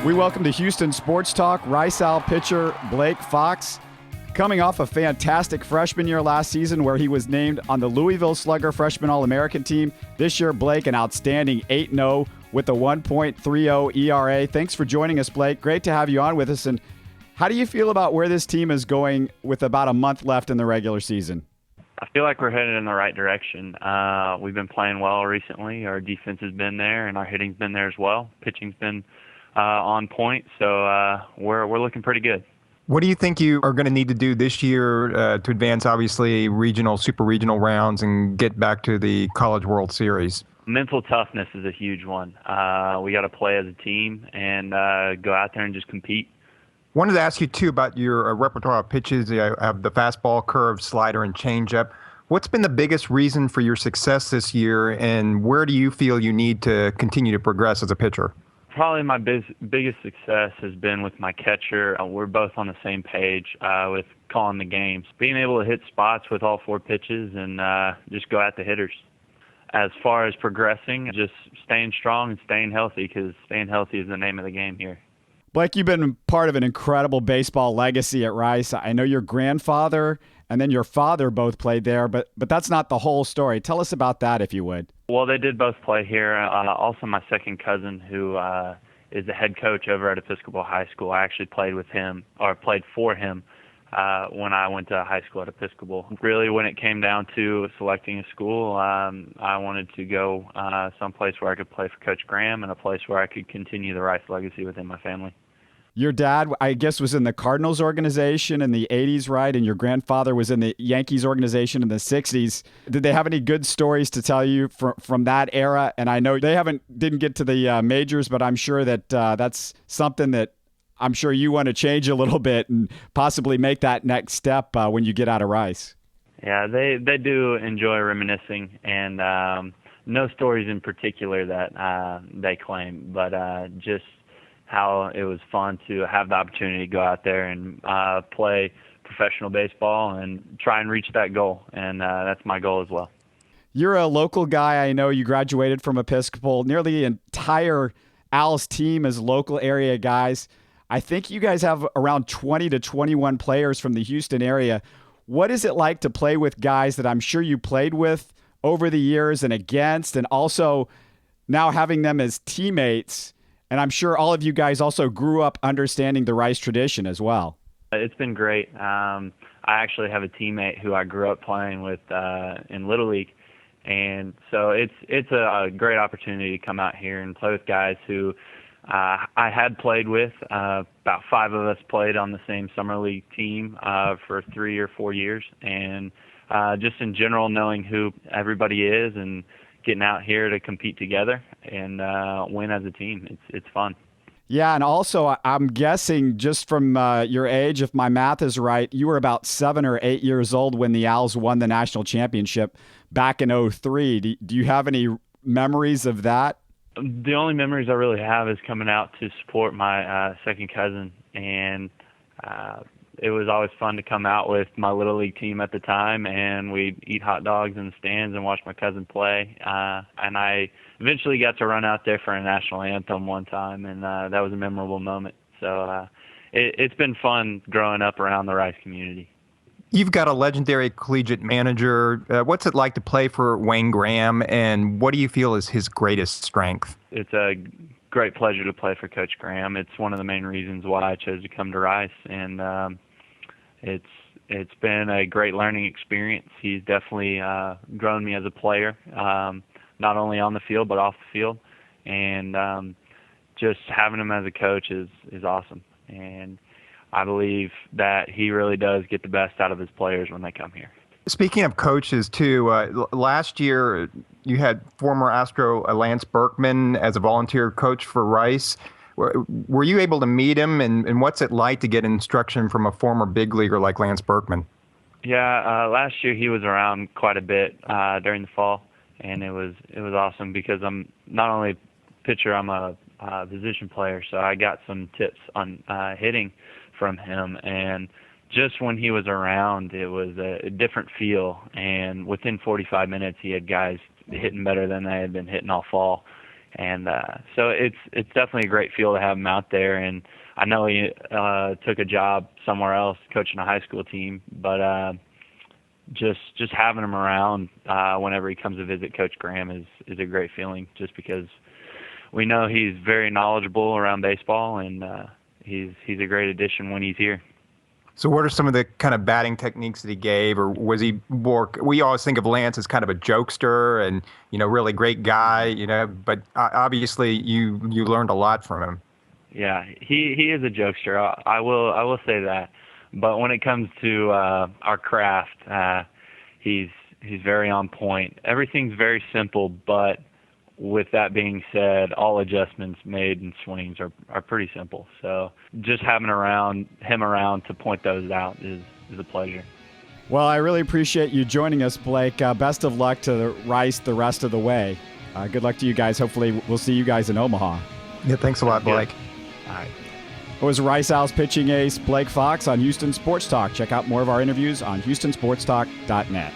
We welcome to Houston Sports Talk Rice Owl pitcher Blake Fox, coming off a fantastic freshman year last season where he was named on the Louisville Slugger Freshman All-American team. This year, Blake, an outstanding 8-0 with a 1.30 ERA. Thanks for joining us, Blake. Great to have you on with us. And how do you feel about where this team is going with about a month left in the regular season? I feel like we're headed in the right direction. We've been playing well recently. Our defense has been there, and our hitting's been there as well. Pitching's been on point, so we're looking pretty good. What do you think you are going to need to do this year to advance, obviously, regional, super regional rounds and get back to the College World Series? Mental toughness is a huge one. We got to play as a team and go out there and just compete. Wanted to ask you, too, about your repertoire of pitches. You have the fastball, curve, slider, and changeup. What's been the biggest reason for your success this year, and where do you feel you need to continue to progress as a pitcher? Probably my biggest success has been with my catcher. We're both on the same page with calling the games. Being able to hit spots with all four pitches and just go at the hitters. As far as progressing, just staying strong and staying healthy, because staying healthy is the name of the game here. Blake, you've been part of an incredible baseball legacy at Rice. I know your grandfather and then your father both played there, but that's not the whole story. Tell us about that, if you would. Well, they did both play here. Also, my second cousin, who is the head coach over at Episcopal High School, I actually played with him, or played for him, when I went to high school at Episcopal. Really, when it came down to selecting a school, I wanted to go someplace where I could play for Coach Graham and a place where I could continue the Rice legacy within my family. Your dad, I guess, was in the Cardinals organization in the 80s, right? And your grandfather was in the Yankees organization in the 60s. Did they have any good stories to tell you from that era? And I know they didn't get to the majors, but I'm sure that that's something that I'm sure you want to change a little bit and possibly make that next step when you get out of Rice. Yeah, they do enjoy reminiscing, and no stories in particular that they claim, but just how it was fun to have the opportunity to go out there and play professional baseball and try and reach that goal. And that's my goal as well. You're a local guy. I know you graduated from Episcopal. Nearly the entire Owls team is local area guys. I think you guys have around 20 to 21 players from the Houston area. What is it like to play with guys that I'm sure you played with over the years and against, and also now having them as teammates? And I'm sure all of you guys also grew up understanding the Rice tradition as well. It's been great. I actually have a teammate who I grew up playing with in Little League. And so it's a great opportunity to come out here and play with guys who I had played with. About 5 of us played on the same summer league team for 3 or 4 years. And just in general, knowing who everybody is and getting out here to compete together and win as a team. It's fun. Yeah, and also I'm guessing just from your age, if my math is right, you were about 7 or 8 years old when the Owls won the national championship back in 2003. Do you have any memories of that? The only memories I really have is coming out to support my second cousin, and it was always fun to come out with my Little League team at the time, and we'd eat hot dogs in the stands and watch my cousin play. And I eventually got to run out there for a national anthem one time, and that was a memorable moment. So it's been fun growing up around the Rice community. You've got a legendary collegiate manager. What's it like to play for Wayne Graham, and what do you feel is his greatest strength? It's a great pleasure to play for Coach Graham. It's one of the main reasons why I chose to come to Rice, and it's been a great learning experience. He's definitely grown me as a player, not only on the field but off the field, and just having him as a coach is awesome. And I believe that he really does get the best out of his players when they come here. Speaking of coaches, too, last year you had former Astro Lance Berkman as a volunteer coach for Rice. Were you able to meet him, and what's it like to get instruction from a former big leaguer like Lance Berkman? Yeah, last year he was around quite a bit during the fall, and it was awesome because I'm not only a pitcher, I'm a position player, so I got some tips on hitting from him. And just when he was around, it was a different feel, and within 45 minutes he had guys hitting better than they had been hitting all fall. And so it's definitely a great feel to have him out there. And I know he took a job somewhere else coaching a high school team, but just having him around whenever he comes to visit Coach Graham is a great feeling, just because we know he's very knowledgeable around baseball, and he's a great addition when he's here. So what are some of the kind of batting techniques that he gave, or was he more, we always think of Lance as kind of a jokester and, really great guy, but obviously you learned a lot from him. Yeah, he is a jokester. I will say that. But when it comes to our craft, he's very on point. Everything's very simple, but with that being said, all adjustments made in swings are pretty simple. So just having him around to point those out is a pleasure. Well, I really appreciate you joining us, Blake. Best of luck to Rice the rest of the way. Good luck to you guys. Hopefully we'll see you guys in Omaha. Yeah, thanks a lot, Blake. All right. It was Rice Owls pitching ace Blake Fox on Houston Sports Talk. Check out more of our interviews on HoustonSportsTalk.net.